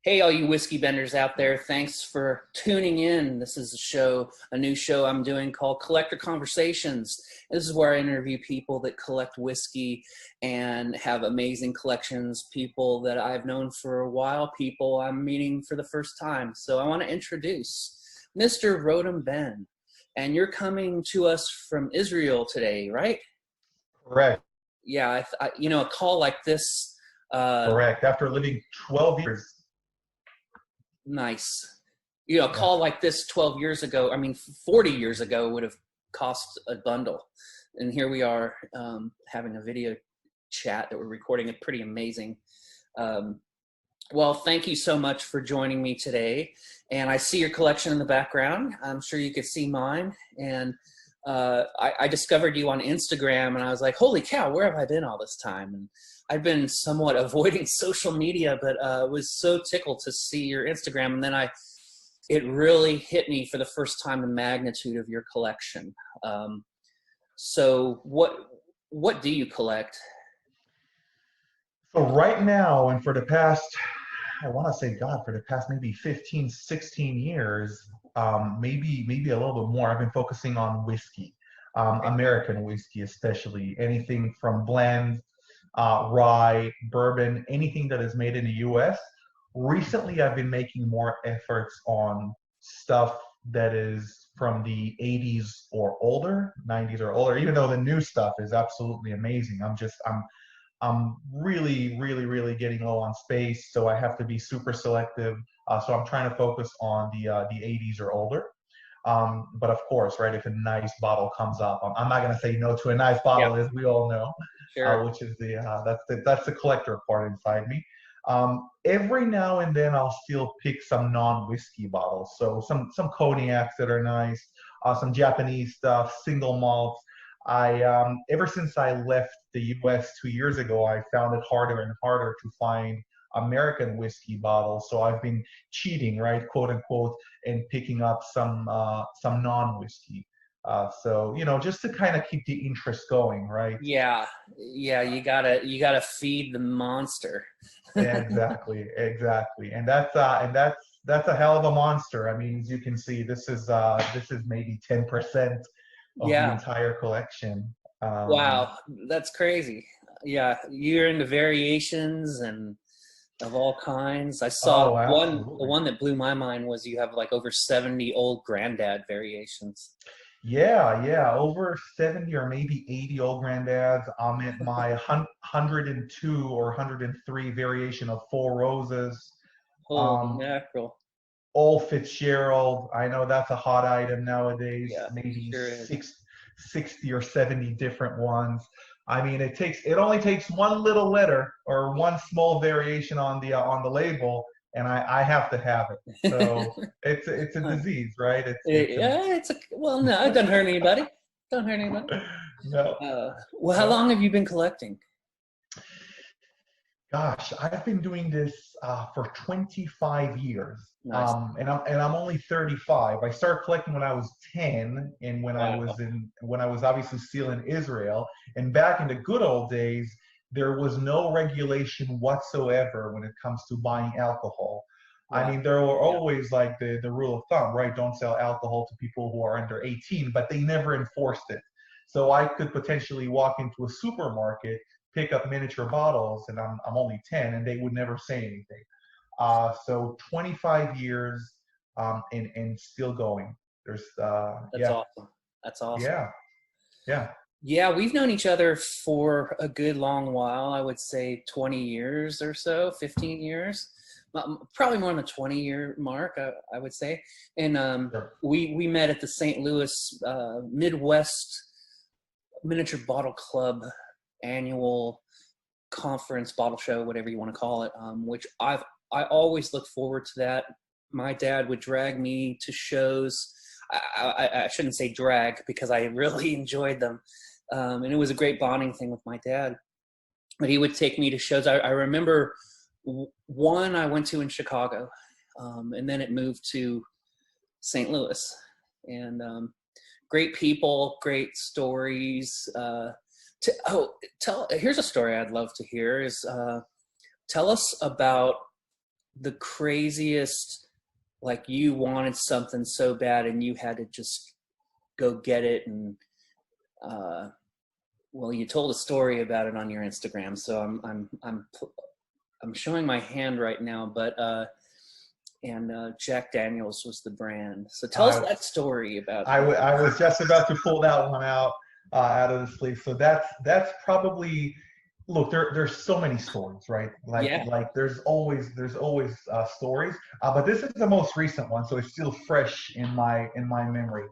Hey, all you whiskey benders out there, thanks for tuning in. This is a new show I'm doing called Collector Conversations. This is where I interview people that collect whiskey and have amazing collections, people that I've known for a while, people I'm meeting for the first time. So I want to introduce Mr. Rotem Ben. And you're coming to us from Israel today, right? Correct. Yeah, a call like this, Correct. After living 12 years. nice. A Yeah. call like this 12 years ago, 40 years ago would have cost a bundle. And here we are having a video chat that we're recording. It's pretty amazing. Well, thank you so much for joining me today. And I see your collection in the background. I'm sure you could see mine. And I discovered you on Instagram, and I was like, holy cow, where have I been all this time? And I've been somewhat avoiding social media, but was so tickled to see your Instagram. And then it really hit me for the first time, the magnitude of your collection. So what do you collect? So right now, and for the past, I want to say, God, for the past maybe 15, 16 years, maybe a little bit more, I've been focusing on whiskey, American whiskey, especially anything from blend, rye, bourbon, anything that is made in the U.S. Recently, I've been making more efforts on stuff that is from the 80s or older, 90s or older, even though the new stuff is absolutely amazing. I'm really getting low on space, so I have to be super selective. So I'm trying to focus on the 80s or older. But of course, right, if a nice bottle comes up, I'm not going to say no to a nice Yeah, bottle, as we all know, sure. which is that's the collector part inside me. Every now and then, I'll still pick some non-whiskey bottles, so some cognacs that are nice, some Japanese stuff, single malts. I ever since I left the U.S. 2 years ago, I found it harder and harder to find American whiskey bottles. So I've been cheating, right, quote unquote, and picking up some non-whiskey. So just to kind of keep the interest going, right? Yeah, yeah, you gotta feed the monster. Exactly, and that's a hell of a monster. I mean, as you can see, this is maybe 10% of the Yeah. entire collection. Wow, that's crazy. Yeah, you're into variations and of all kinds. I saw Oh, the absolutely. one that blew my mind was you have like over 70 old granddad variations. Yeah, over 70 or maybe 80 old granddads. I'm at my 102 or 103 variation of Four Roses. Holy Um, mackerel. Old Fitzgerald. I know that's a hot item nowadays. Yeah, Maybe sure is. 60 or 70 different ones. I mean, it only takes one little letter or one small variation on the label, and I have to have it. So it's a disease, right? It's a Yeah, well, no, it doesn't hurt anybody. Don't hurt anybody. no. Well, how No. long have you been collecting? Gosh, I've been doing this for 25 years, Nice. and I'm only 35. I started collecting when I was 10, and Wow. when I was obviously still in Israel. And back in the good old days, there was no regulation whatsoever when it comes to buying alcohol. I Wow. mean, there were Yeah. always like the rule of thumb, right? Don't sell alcohol to people who are under 18, but they never enforced it. So I could potentially walk into a supermarket, pick up miniature bottles, and I'm only 10, and they would never say anything. So 25 years, and still going. There's That's awesome. That's awesome. yeah, yeah. Yeah, we've known each other for a good long while. I would say 20 years or so, 15 years. Probably more than the 20-year mark, I would say. And Sure. we met at the St. Louis Midwest Miniature Bottle Club annual conference, bottle show, whatever you want to call it, which I always look forward to that. My dad would drag me to shows. I shouldn't say drag because I really enjoyed them. And it was a great bonding thing with my dad. But he would take me to shows. I remember one I went to in Chicago, and then it moved to St. Louis. And great people, great stories. Here's a story I'd love to hear is tell us about the craziest, like you wanted something so bad and you had to just go get it? And well, you told a story about it on your Instagram, so I'm showing my hand right now, but Jack Daniels was the brand. So tell us that story about. I was just about to pull that one out of the sleeve. So that's probably, look, there's so many stories, right? Like there's always stories, but this is the most recent one, so it's still fresh in my memory.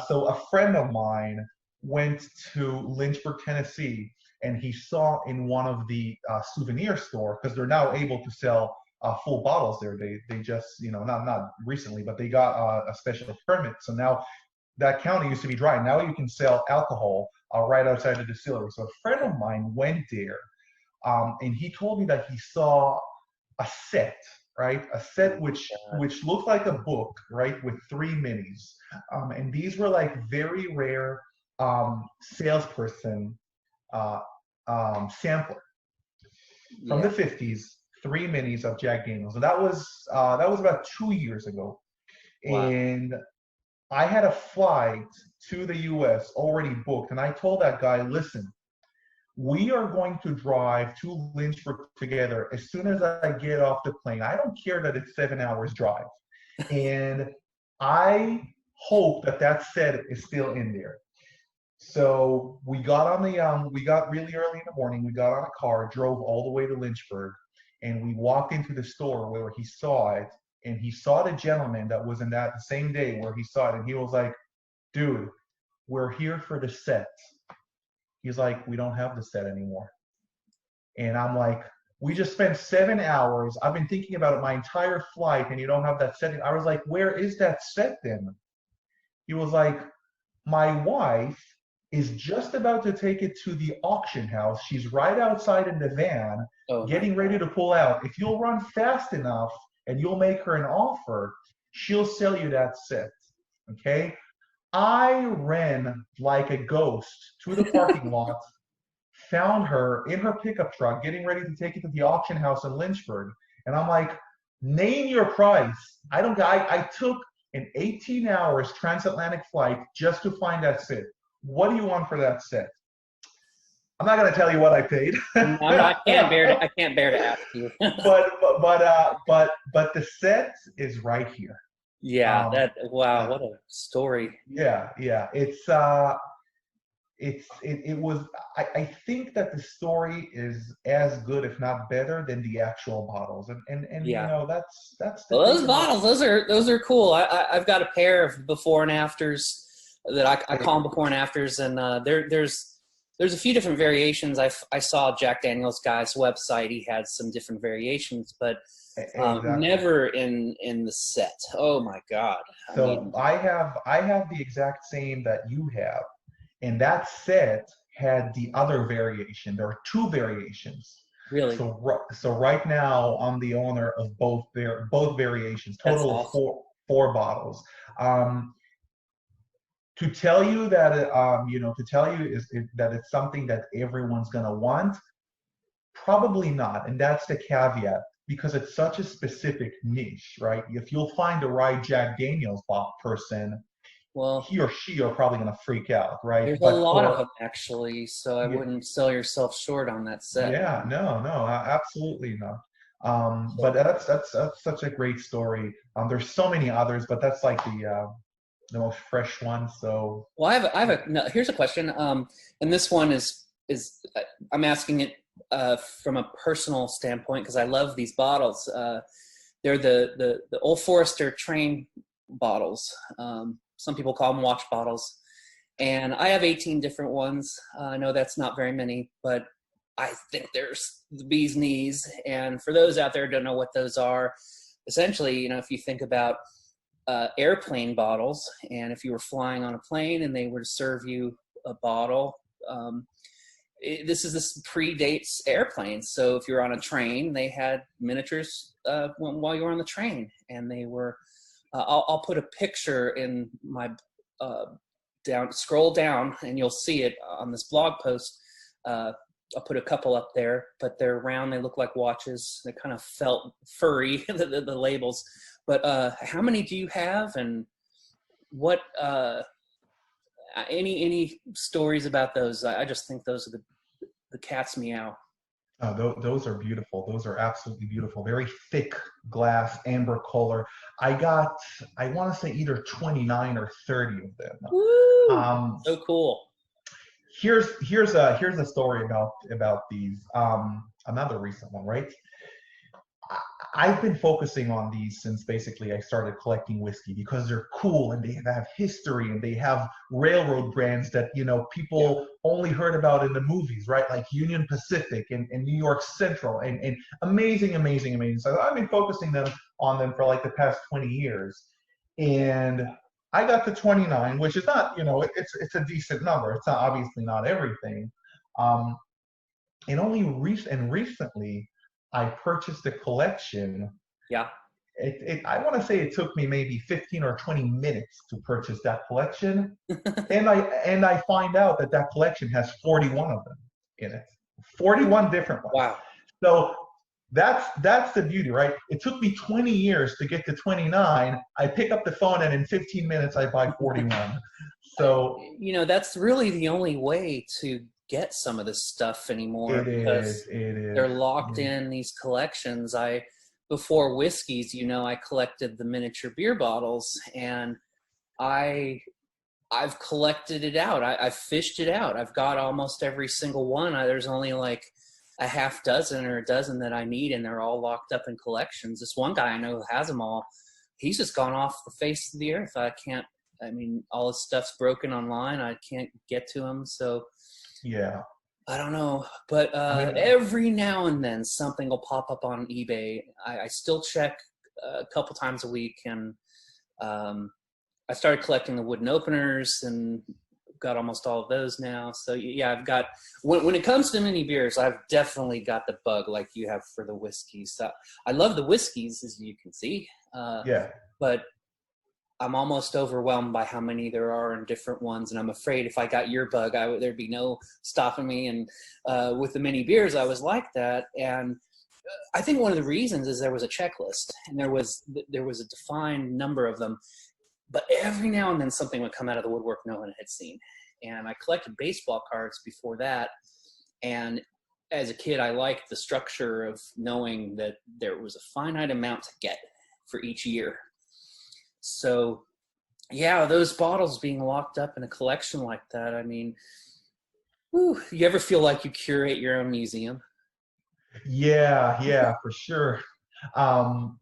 So a friend of mine went to Lynchburg, Tennessee, and he saw in one of the souvenir store, because they're now able to sell full bottles there. They just, not recently, but they got a special permit. So now that county used to be dry. Now you can sell alcohol right outside the distillery. So a friend of mine went there, and he told me that he saw a set, right? A set which looked like a book, right, with 3 minis. And these were like very rare salesperson sampler from the 50s, 3 minis of Jack Daniels. And that was about 2 years ago. Wow. And I had a flight to the US already booked, and I told that guy, listen, we are going to drive to Lynchburg together as soon as I get off the plane. I don't care that it's 7 hours drive. And I hope that set is still in there. So we got on we got really early in the morning. We got on a car, drove all the way to Lynchburg, and we walked into the store where he saw it. And he saw the gentleman that was in that the same day where he saw it. And he was like, dude, we're here for the set. He's like, we don't have the set anymore. And I'm like, we just spent 7 hours. I've been thinking about it my entire flight, and you don't have that set. I was like, where is that set then? He was like, my wife is just about to take it to the auction house. She's right outside in the van, getting ready to pull out. If you'll run fast enough and you'll make her an offer, she'll sell you that set. Okay? I ran like a ghost to the parking lot, found her in her pickup truck, getting ready to take it to the auction house in Lynchburg. And I'm like, name your price. I took an 18 hours transatlantic flight just to find that set. What do you want for that set? I'm not going to tell you what I paid. I can't bear to ask you. but the set is right here. Yeah, what a story. Yeah. It was. I think that the story is as good, if not better, than the actual bottles. And that's those bottles. Those are cool. I've got a pair of before and afters that I call them before and afters, and there's a few different variations. I saw Jack Daniels' guy's website. He had some different variations, but never in the set. Oh my God! So I have the exact same that you have, and that set had the other variation. There are 2 variations. Really? So right now I'm the owner of both variations. Total of four bottles. To tell you that that it's something that everyone's gonna want, probably not, and that's the caveat, because it's such a specific niche, right? If you'll find the right Jack Daniels person, well, he or she are probably gonna freak out, right? There's a lot of them actually, so I wouldn't sell yourself short on that set. Yeah, no, absolutely not. But that's such a great story. There's so many others, but that's like the most fresh one. So here's a question, and this one is I'm asking it from a personal standpoint because I love these bottles. They're the Old Forester train bottles. Some people call them watch bottles, and I have 18 different ones. I know that's not very many, but I think there's the bee's knees. And for those out there who don't know what those are, essentially, if you think about airplane bottles, and if you were flying on a plane and they were to serve you a bottle, this predates airplanes. So if you're on a train, they had miniatures while you were on the train, and they were. I'll put a picture in my scroll down, and you'll see it on this blog post. I'll put a couple up there, but they're round. They look like watches. They kind of felt furry, the labels. But how many do you have, and what? Any stories about those? I just think those are the cat's meow. Those are beautiful. Those are absolutely beautiful. Very thick glass, amber color. I got, I want to say either 29 or 30 of them. Woo! Um, So cool. here's a story about these. Another recent one, right? I've been focusing on these since basically I started collecting whiskey because they're cool and they have history and they have railroad brands that, you know, people only heard about in the movies, right? Like Union Pacific and New York Central and amazing, amazing, amazing. So I've been focusing on them for like the past 20 years. And I got to 29, which is not, you know, it's a decent number. It's not, obviously not everything. Um, and recently I purchased a collection. Yeah. I want to say it took me maybe 15 or 20 minutes to purchase that collection, and I find out that that collection has 41 of them in it, 41 different ones. Wow. So that's the beauty, right? It took me 20 years to get to 29. I pick up the phone and in 15 minutes I buy 41. So You know, that's really the only way to get some of this stuff anymore, because it they're is. locked in these collections. Before whiskeys, you know, I collected the miniature beer bottles, and I've collected it out. I've fished it out. I've got almost every single one. There's only like a half dozen or a dozen that I need, and they're all locked up in collections. This one guy I know who has them all, he's just gone off the face of the earth. I mean, all his stuff's broken online. I can't get to him. So Yeah. I don't know. But I mean, every now and then something will pop up on eBay. I still check a couple times a week, and I started collecting the wooden openers and got almost all of those now. So yeah, I've got, when it comes to mini beers, I've definitely got the bug like you have for the whiskeys. So I love the whiskeys, as you can see. yeah. But I'm almost overwhelmed by how many there are in different ones, and I'm afraid if I got your bug, there'd be no stopping me. And with the mini beers, I was like that, and I think one of the reasons is there was a checklist, and there was a defined number of them, but every now and then something would come out of the woodwork no one had seen. And I collected baseball cards before that, and as a kid, I liked the structure of knowing that there was a finite amount to get for each year. So, yeah, those bottles being locked up in a collection like that, I mean, whew, you ever feel like you curate your own museum? Yeah, for sure. Um,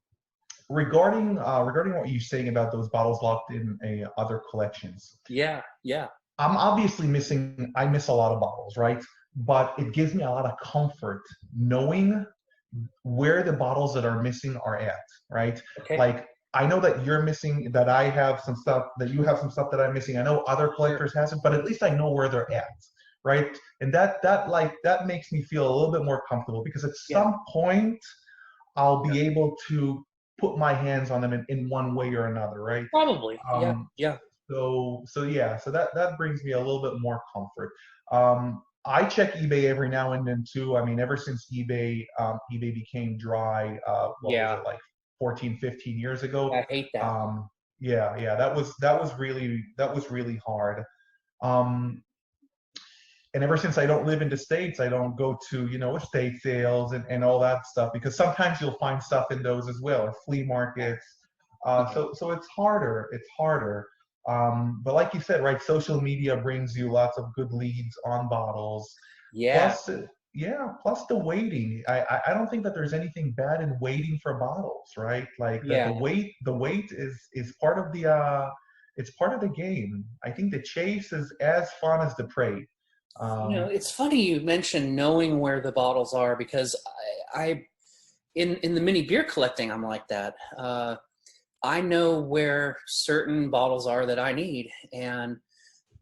regarding what you're saying about those bottles locked in other collections, Yeah, yeah, I'm obviously missing. I miss a lot of bottles, right? But it gives me a lot of comfort knowing where the bottles that are missing are at, right? okay, Like I know that you're missing, that I have some stuff, that you have some stuff that I'm missing. I know other collectors has it, but at least I know where they're at, right? And that makes me feel a little bit more comfortable because at yeah, some point I'll be able to put my hands on them in one way or another, right? probably, yeah, Um, yeah, so yeah, so that brings me a little bit more comfort. I check eBay every now and then too. I mean, ever since eBay became dry, what was yeah, it, like 14, 15 years ago? I hate that. Um, yeah, that was really hard. Um, and ever since I don't live in the States, I don't go to, estate sales and all that stuff, because sometimes you'll find stuff in those as well, or flea markets. Yeah, So it's harder. It's harder. But like you said, right, social media brings you lots of good leads on bottles. yeah, Plus, plus the waiting. I don't think that there's anything bad in waiting for bottles, right? Like that yeah. the wait is part of it's part of the game. I think the chase is as fun as the prey. You know, Um, it's funny you mentioned knowing where the bottles are, because I in the mini beer collecting, I'm like that. I know where certain bottles are that I need, and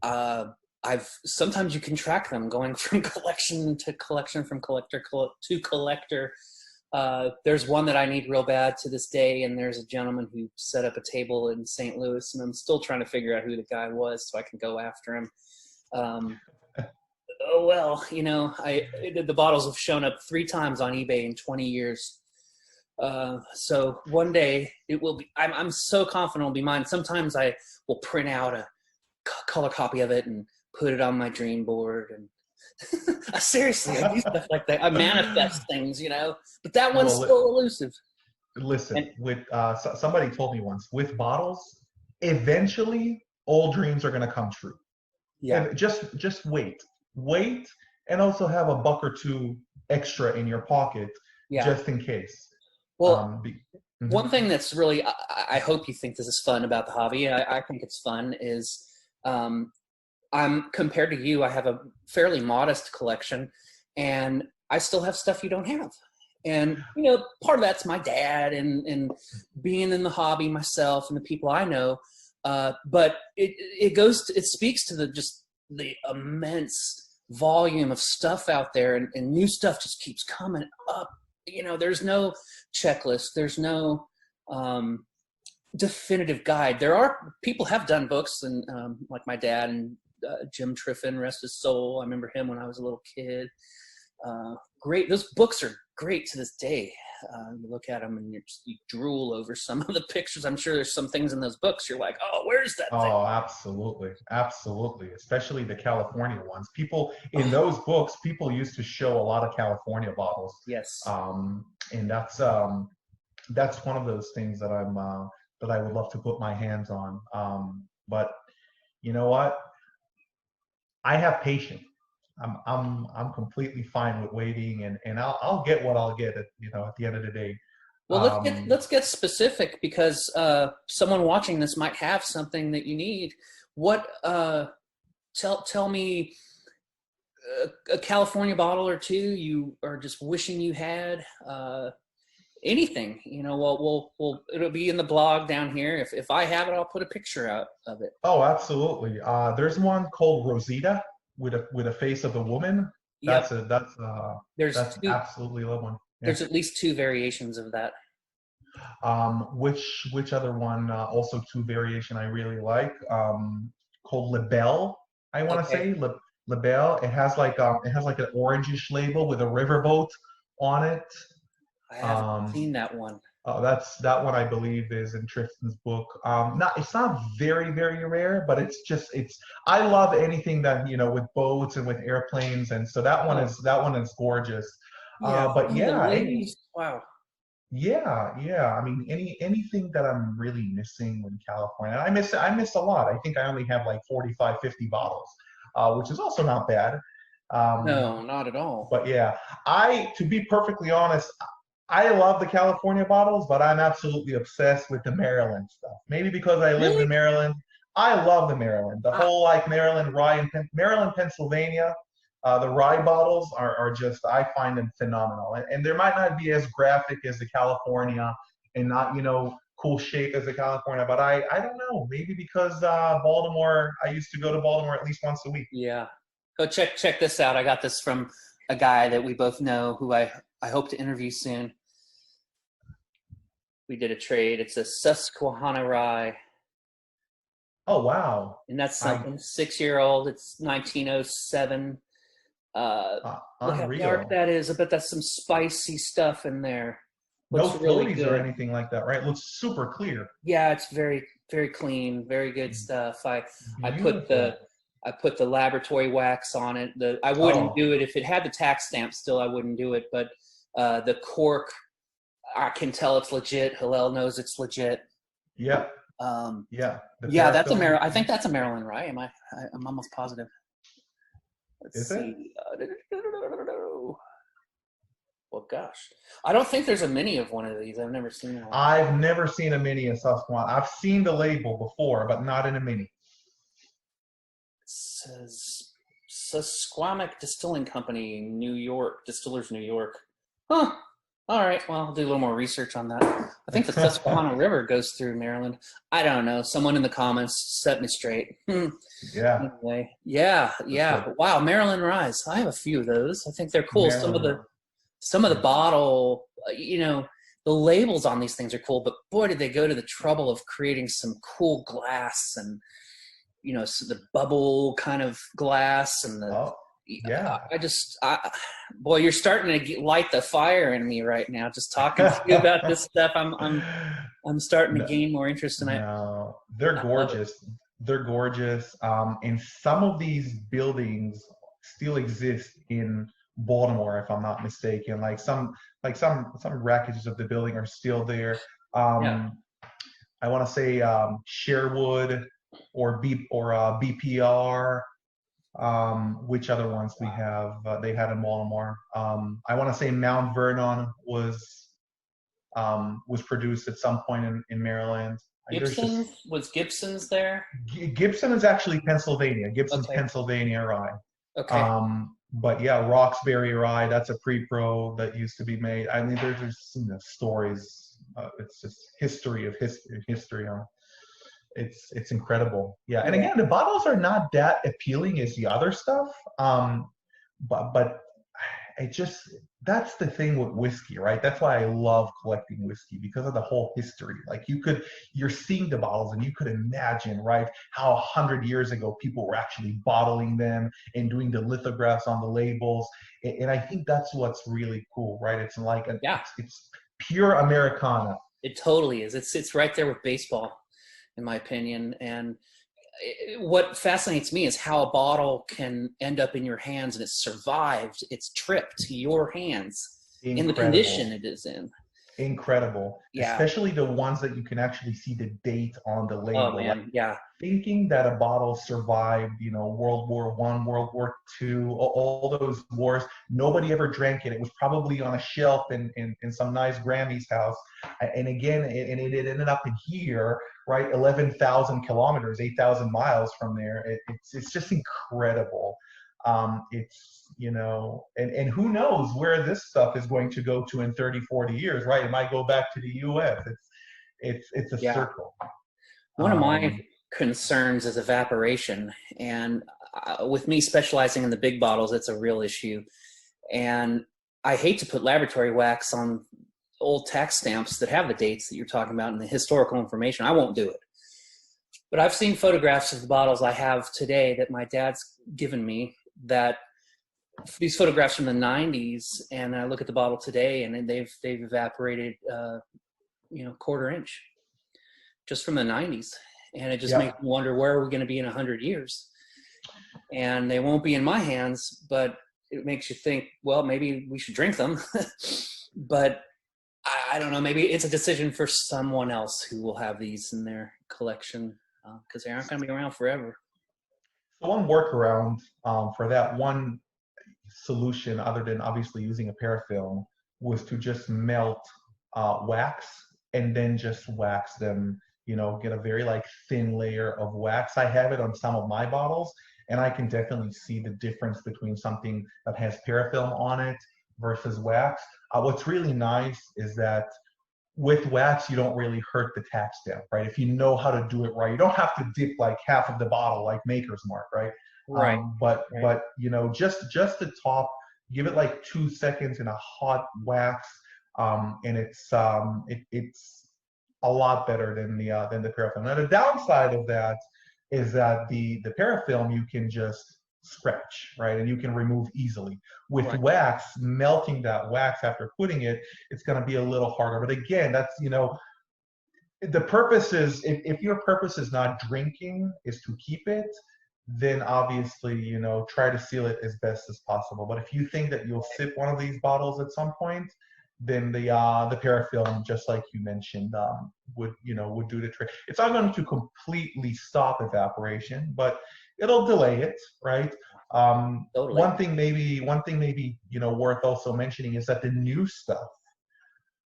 I've sometimes you can track them going from collection to collection, from collector to collector. There's one that I need real bad to this day, and there's a gentleman who set up a table in St. Louis, and I'm still trying to figure out who the guy was so I can go after him. Um, Oh well, the bottles have shown up 3 times on eBay in 20 years. So one day it will be. I'm so confident it'll be mine. Sometimes I will print out a color copy of it and put it on my dream board. And seriously, I do stuff like that. I manifest things, But that one's Well, still elusive. listen, And with somebody told me once, with bottles, eventually all dreams are going to come true. yeah, And just wait, and also have a buck or two extra in your pocket yeah. just in case. Well, Mhm. one thing that's really, I hope you think this is fun about the hobby. I think it's fun is, I'm compared to you, I have a fairly modest collection, and I still have stuff you don't have. And part of that's my dad and being in the hobby myself and the people I know. But it speaks to the immense volume of stuff out there, and new stuff just keeps coming up. There's no checklist. There's no definitive guide. There are people have done books, and like my dad and Jim Triffin, rest his soul. I remember him when I was a little kid. Great. Those books are great to this day. You look at them and you drool over some of the pictures. I'm sure there's some things in those books you're like, oh, where's that thing? Oh, absolutely, absolutely. Especially the California ones. People in Oh, those books, people used to show a lot of California bottles, yes. and that's one of those things that that I would love to put my hands on. But you know what? I have patience. I'm completely fine with waiting, and I'll get what I'll get at the end of the day. Well, Um, let's get specific because someone watching this might have something that you need. What tell me a California bottle or two you are just wishing you had. Anything, well, it'll be in the blog down here. If I have it, I'll put a picture out of it. oh, absolutely. There's one called Rosita with a face of a woman. Yep. There's That's two. absolutely love one. Yeah. There's at least 2 variations of that. Which other one? Also two variation I really like. Called Lebel. I want to Okay. say Lebel. It has like an orangish label with a riverboat on it. I haven't Um, seen that one. that one I believe is in Tristan's book. It's not very very rare, but it's. I love anything that with boats and with airplanes, and so Oh, that one is gorgeous. yeah. But Oh, the yeah, labels. Wow. yeah. I mean, anything that I'm really missing in California, I miss a lot. I think I only have like 45, 50 bottles, which is also not bad. Um, No, not at all. but yeah, to be perfectly honest, I love the California bottles, but I'm absolutely obsessed with the Maryland stuff. Maybe because I lived Really? in Maryland. I love the Maryland, the I, whole like Maryland rye and Maryland, Pennsylvania. The rye bottles are just I find them phenomenal, and they might not be as graphic as the California and not cool shape as the California, but I don't know, maybe because Baltimore. I used to go to Baltimore at least once a week. yeah. Go check this out. I got this from a guy that we both know who I hope to interview soon. We did a trade. It's a Susquehanna rye, Oh wow, and that's I something 6 year old. It's 1907. Uh, Look how dark unreal. that is. I bet that's some spicy stuff in there. No Looks really floaties or good. anything like that, right? It looks super clear. Yeah, it's very very clean, very good stuff. I put the Beautiful. I put the laboratory wax on it. I wouldn't Oh, do it if it had the tax stamp. Still, I wouldn't do it. But the cork, I can tell it's legit. Hillel knows it's legit. yeah, Um, yeah. The yeah, that's a paraffin, I think that's a Maryland rye. I'm almost positive. Let's is it? see. Well, gosh, I don't think there's a mini of one of these. I've never seen one. I've never seen a mini in Susquehanna. I've seen the label before, but not in a mini. It says Susquamish Distilling Company, New York, Distillers, New York. Huh. All right. Well, I'll do a little more research on that. I think the Susquehanna River goes through Maryland. I don't know. Someone in the comments set me straight. Yeah, Anyway, yeah, that's yeah. good. Wow, Maryland Rye. I have a few of those. I think they're cool. Maryland. Some of the Yeah. bottle, the labels on these things are cool, but boy, did they go to the trouble of creating some cool glass and so the bubble kind of glass and the Oh, Yeah. Boy, you're starting to light the fire in me right now. Just talking to you about this stuff, I'm starting to No, gain more interest in it. no, they're I love it. gorgeous. They're gorgeous. And some of these buildings still exist in Baltimore, if I'm not mistaken. Some wreckages of the building are still there. Yeah. Um, I want to say Sherwood or BPR. Which other ones we have? They had in Baltimore. I want to say Mount Vernon was produced at some point in Maryland. There's just Gibson's there? Gibson is actually Pennsylvania. Gibson's Okay. Pennsylvania rye. Okay. But yeah, Roxbury rye. That's a pre-pro that used to be made. I mean, there's just stories. It's just history of history. It's incredible. Yeah, and Yeah. again, the bottles are not that appealing as the other stuff. But it just that's the thing with whiskey, right? That's why I love collecting whiskey because of the whole history. Like you're seeing the bottles and you could imagine, right, how 100 years ago people were actually bottling them and doing the lithographs on the labels. And I think that's what's really cool, right? It's like Yeah. it's pure Americana. It totally is. It's right there with baseball, in my opinion. And what fascinates me is how a bottle can end up in your hands and it's survived its trip to your hands in the condition Incredible. it is in. Incredible, Yeah. especially the ones that you can actually see the date on the Oh label. Like man. Yeah. thinking that a bottle survived, World War One, World War Two, all those wars. Nobody ever drank it. It was probably on a shelf in some nice Grammy's house. And again, it ended up in here, right? 11,000 kilometers, 8,000 miles from there. It's just incredible. And who knows where this stuff is going to go to in 30, 40 years, right? It might go back to the US. It's a Yeah. circle. One of my Um, concerns is evaporation. And with me specializing in the big bottles, it's a real issue. And I hate to put laboratory wax on old tax stamps that have the dates that you're talking about and the historical information. I won't do it. But I've seen photographs of the bottles I have today that my dad's given me, that these photographs from the 90s, and I look at the bottle today and they've evaporated quarter inch just from the 90s. And it just yeah. makes me wonder, where are we going to be in 100 years? And they won't be in my hands, but it makes you think, well, maybe we should drink them. But I don't know, maybe it's a decision for someone else who will have these in their collection, because they aren't going to be around forever. So one workaround for that one solution, other than obviously using a parafilm, was to just melt wax and then just wax them. Get a very thin layer of wax. I have it on some of my bottles, and I can definitely see the difference between something that has parafilm on it versus wax. What's really nice is that with wax, you don't really hurt the tax stamp, right? If you know how to do it right, you don't have to dip like half of the bottle like Maker's Mark, right? Right. But Right. but just the top, give it like 2 seconds in a hot wax, and it's a lot better than the parafilm. Now the downside of that is that the parafilm you can just scratch, right, and you can remove easily. With Right. wax, melting that wax after putting it, it's going to be a little harder. But again, that's the purpose is, if your purpose is not drinking, is to keep it, then obviously try to seal it as best as possible. But if you think that you'll sip one of these bottles at some point, then the parafilm, just like you mentioned, would do the trick. It's not going to completely stop evaporation, but it'll delay it, right? Totally. One thing maybe worth also mentioning is that the new stuff,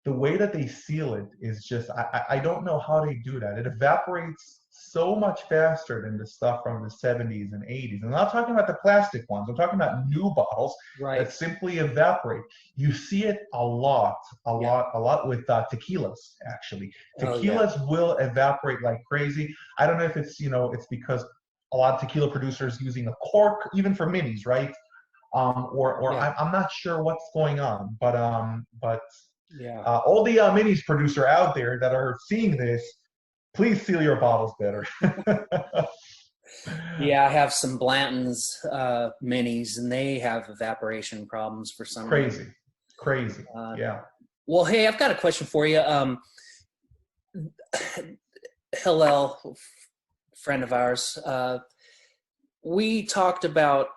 the way that they seal it is just, I don't know how they do that. It evaporates so much faster than the stuff from the 70s and 80s. I'm not talking about the plastic ones. I'm talking about new bottles Right. that simply evaporate. You see it a lot with tequilas, actually. Tequilas will evaporate like crazy. I don't know if it's because a lot of tequila producers using a cork, even for minis, right? I'm not sure what's going on, but all the minis producer out there that are seeing this, please seal your bottles better. Yeah, I have some Blanton's minis, and they have evaporation problems for some reason. Crazy, crazy. Uh, Yeah. well, hey, I've got a question for you. Hillel, friend of ours, we talked about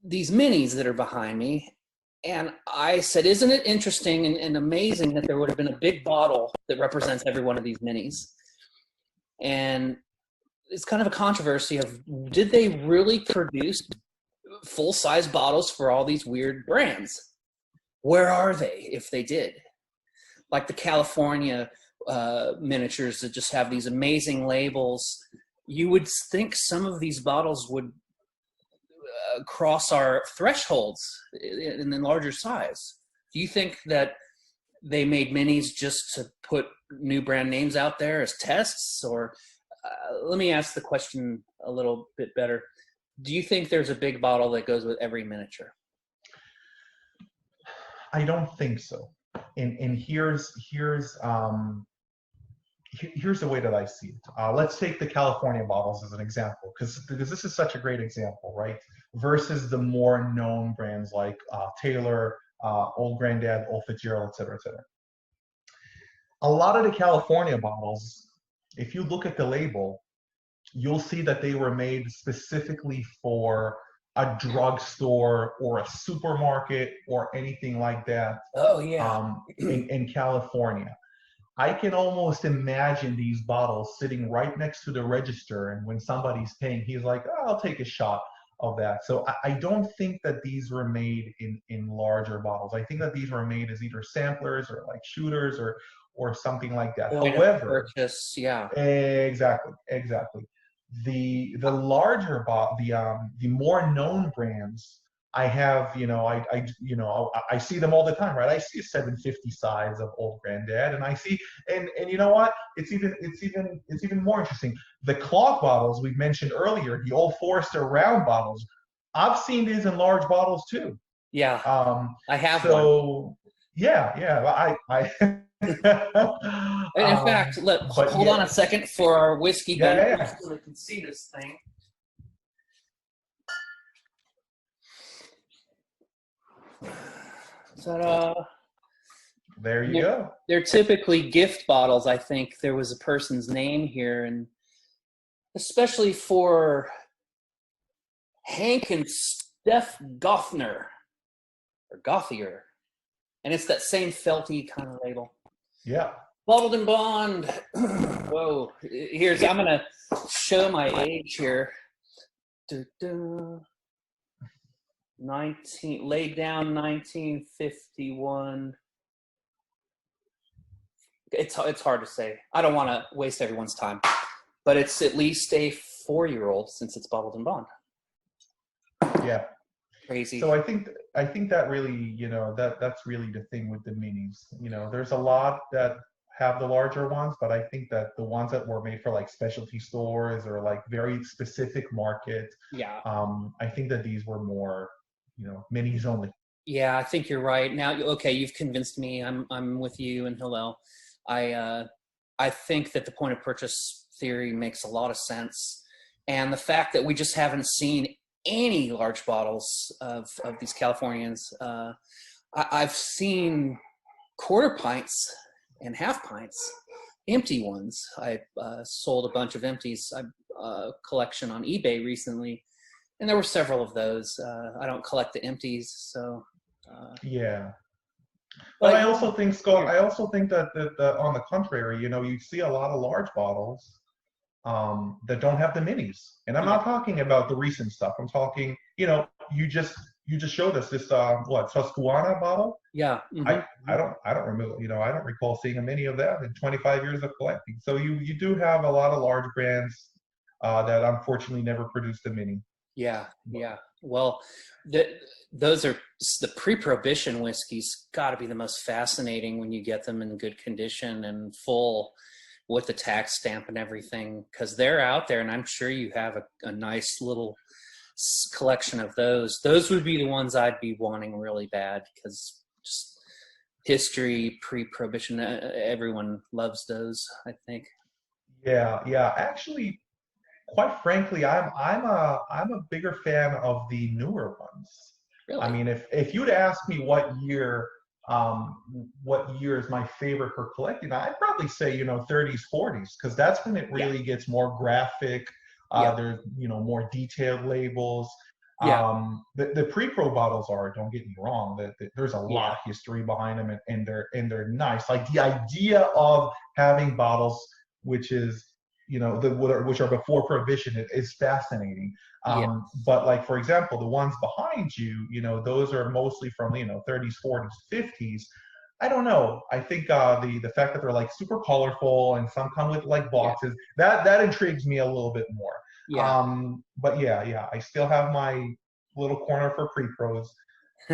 these minis that are behind me. And I said, isn't it interesting and amazing that there would have been a big bottle that represents every one of these minis? And it's kind of a controversy of, did they really produce full-size bottles for all these weird brands? Where are they if they did? Like the California miniatures that just have these amazing labels. You would think some of these bottles would cross our thresholds in the larger size. Do you think that they made minis just to put new brand names out there as tests? Or let me ask the question a little bit better. Do you think there's a big bottle that goes with every miniature? I don't think so. And here's the way that I see it. Let's take the California bottles as an example, because this is such a great example, right? Versus the more known brands like Taylor, Old Granddad, Old Fitzgerald, et cetera, et cetera. A lot of the California bottles, if you look at the label, you'll see that they were made specifically for a drugstore or a supermarket or anything like that. Oh, yeah. In California. I can almost imagine these bottles sitting right next to the register, and when somebody's paying, he's like, oh, I'll take a shot of that. So I don't think that these were made in larger bottles. I think that these were made as either samplers or like shooters or something like that. However, purchase, yeah. Exactly. The larger the more known brands, I have, I see them all the time, right? I see a 750 size of Old Granddad, and I see, and you know what? It's even more interesting. The cloth bottles we mentioned earlier, the Old Forester round bottles, I've seen these in large bottles too. Yeah, I have one. So yeah, I In fact, hold on a second for our whiskey yeah. so they can see this thing. So, there you go. They're typically gift bottles. I think there was a person's name here, and especially for Hank and Steph Gothner, or Gothier. And it's that same felty kind of label. Yeah. Bottled and Bond. Whoa. I'm going to show my age here. laid down 1951. It's hard to say. I don't want to waste everyone's time, but it's at least a 4-year-old since it's Bottled and Bond. Yeah. Crazy. So I think that really, that's really the thing with the minis. There's a lot that have the larger ones, but I think that the ones that were made for like specialty stores or like very specific market, yeah, I think that these were more, minis only. Yeah, I think you're right. Now, okay, you've convinced me. I'm with you and Hillel. I think that the point of purchase theory makes a lot of sense, and the fact that we just haven't seen any large bottles of these Californians. I've seen quarter pints and half pints, empty ones. I sold a bunch of empties, collection on eBay recently, and there were several of those. I don't collect the empties, so. Yeah. But I also think, Scott, that on the contrary, you see a lot of large bottles that don't have the minis. And I'm not talking about the recent stuff. I'm talking, you just showed us this Susquehanna bottle. Yeah. Mm-hmm. I don't remember, I don't recall seeing a mini of that in 25 years of collecting. So you do have a lot of large brands that unfortunately never produced a mini. Yeah. Well, those are the pre-prohibition whiskeys. Got to be the most fascinating when you get them in good condition and full with the tax stamp and everything, because they're out there, and I'm sure you have a nice little collection of those. Those would be the ones I'd be wanting really bad, because just history, pre-prohibition, everyone loves those, I think. Yeah. Actually, quite frankly, I'm a bigger fan of the newer ones. I Really? mean, if you'd ask me what year is my favorite for collecting, I'd probably say 30s, 40s, because that's when it Yeah. really gets more graphic. Yeah. There's more detailed labels. Yeah. The pre-pro bottles are, don't get me wrong, there's a lot Yeah. of history behind them, and they're nice. Like the idea of having bottles which is which are before prohibition is fascinating. Yeah. But like for example, the ones behind you, those are mostly from 30s, 40s, 50s. I don't know. I think the fact that they're like super colorful and some come with like Yeah. boxes, that intrigues me a little bit more. Yeah. But yeah, I still have my little corner for pre-pros.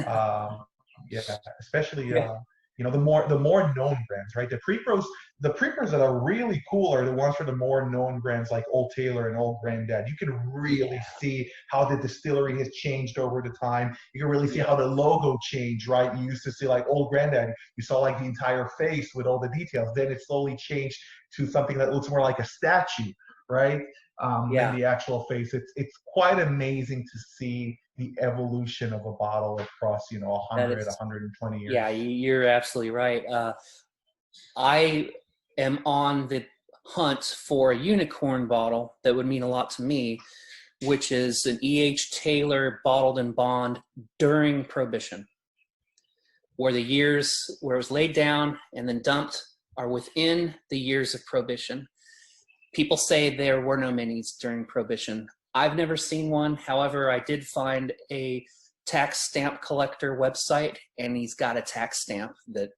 Um, yeah, especially Yeah. the more known brands, right? The pre-pros that are really cool are the ones for the more known brands like Old Taylor and Old Granddad. You can Yeah. really see how the distillery has changed over the time. You can really see Yeah. how the logo changed, right? You used to see like Old Granddad, you saw like the entire face with all the details. Then it slowly changed to something that looks more like a statue, right? Than Yeah. the actual face. It's quite amazing to see the evolution of a bottle across 100, That is. 120 Yeah. years. You're absolutely right. I am on the hunt for a unicorn bottle that would mean a lot to me, which is an E.H. Taylor bottled in bond during Prohibition, where the years where it was laid down and then dumped are within the years of Prohibition. People say there were no minis during Prohibition. I've never seen one. However, I did find a tax stamp collector website, and he's got a tax stamp that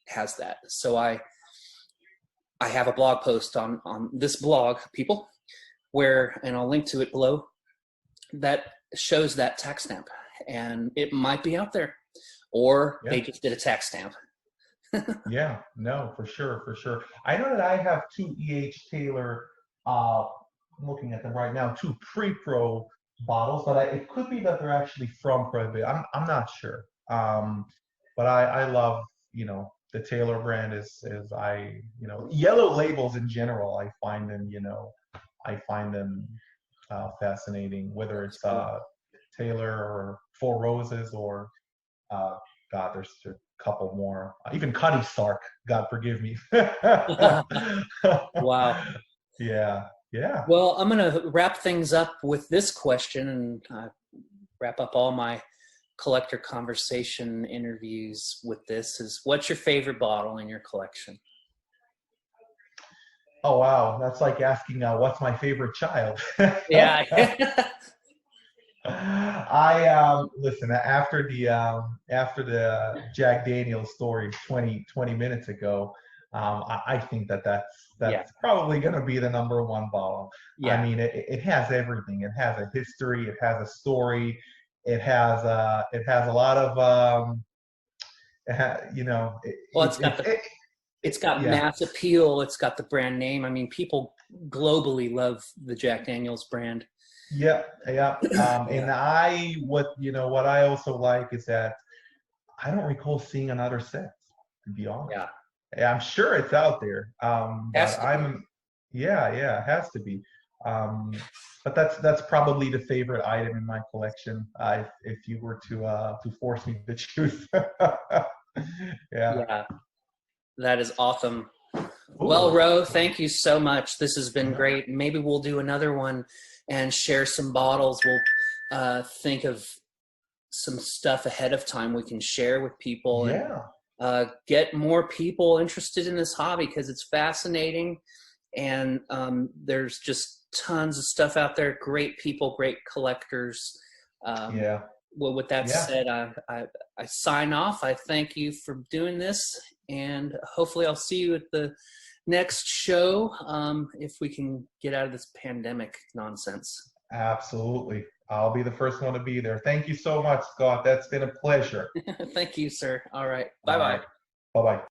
has that. So I have a blog post on this blog, people, and I'll link to it below, that shows that tax stamp, and it might be out there, or Yeah. they just did a tax stamp. Yeah, no, for sure, for sure. I know that I have two E.H. Taylor, I'm looking at them right now, two pre-pro bottles, but it could be that they're actually from Prohibit. I'm not sure. But I love, the Taylor brand is yellow labels in general. I find them fascinating, whether it's Taylor or Four Roses or uh, God, there's a couple more. Even Cuddy Sark, God forgive me. Wow. Yeah, yeah, Well, I'm going to wrap things up with this question, and wrap up all my collector conversation interviews with this is, what's your favorite bottle in your collection? Oh wow, that's like asking what's my favorite child. Yeah. I listen after the Jack Daniels story 20 minutes ago. I think Yeah. that's probably going to be the number one bottle. I Yeah. mean, it has everything. It has a history. It has a story. It has a lot of Well, it's got yeah. mass appeal. It's got the brand name. I mean, people globally love the Jack Daniels brand. Yeah, yeah. And Yeah. what I also like is that I don't recall seeing another set, to be honest. Yeah. Yeah, I'm sure it's out there. Has But to be. yeah, it has to be. But that's probably the favorite item in my collection. If you were to force me to choose. Yeah. Yeah. That is awesome. Well, Ooh. Ro, thank you so much. This has been Yeah. great. Maybe we'll do another one and share some bottles. We'll think of some stuff ahead of time we can share with people, and Yeah. get more people interested in this hobby, because it's fascinating, and there's just tons of stuff out there. Great people, great collectors. Um, Yeah. well, with that Yeah. said, I sign off. I thank you for doing this, and hopefully I'll see you at the next show, if we can get out of this pandemic nonsense. Absolutely. I'll be the first one to be there. Thank you so much, Scott. That's been a pleasure. Thank you, sir. All right. All Bye-bye. right. Bye bye.